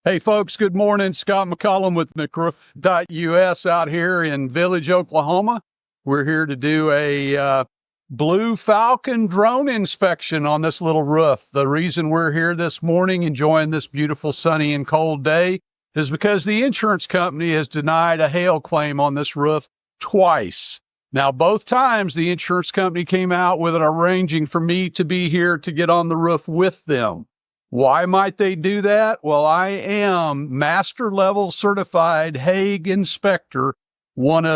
Hey folks, good morning. Scott McCollum with McRoof.us out here in Village, Oklahoma. We're here to do a Blue Falcon drone inspection on this little roof. The reason we're here this morning enjoying this beautiful sunny and cold day is because the insurance company has denied a hail claim on this roof twice. Now, both times the insurance company came out with it arranging for me to be here to get on the roof with them. Why might they do that? Well, I am master level certified HAAG inspector, one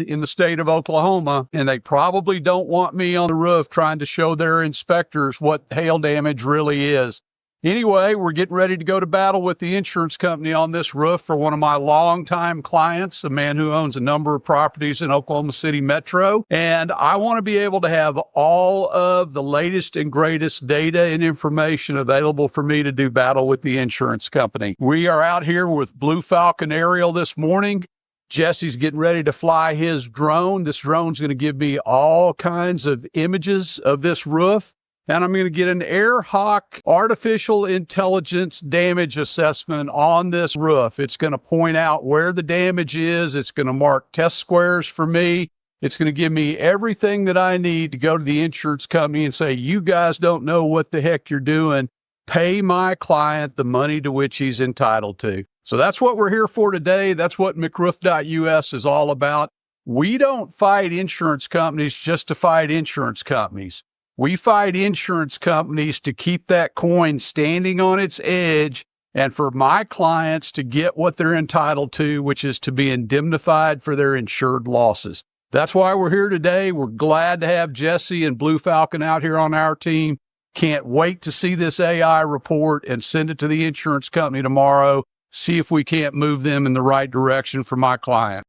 in the state of Oklahoma, and they probably don't want me on the roof trying to show their inspectors what hail damage really is. Anyway, we're getting ready to go to battle with the insurance company on this roof for one of my longtime clients, a man who owns a number of properties in Oklahoma City Metro. And I want to be able to have all of the latest and greatest data and information available for me to do battle with the insurance company. We are out here with Blue Falcon Aerial this morning. Jesse's getting ready to fly his drone. This drone's going to give me all kinds of images of this roof. And I'm going to get an HAAG artificial intelligence damage assessment on this roof. It's going to point out where the damage is. It's going to mark test squares for me. It's going to give me everything that I need to go to the insurance company and say, you guys don't know what the heck you're doing. Pay my client the money to which he's entitled to. So that's what we're here for today. That's what McRoof.us is all about. We don't fight insurance companies just to fight insurance companies. We fight insurance companies to keep that coin standing on its edge and for my clients to get what they're entitled to, which is to be indemnified for their insured losses. That's why we're here today. We're glad to have Jesse and Blue Falcon out here on our team. Can't wait to see this AI report and send it to the insurance company tomorrow. See if we can't move them in the right direction for my client.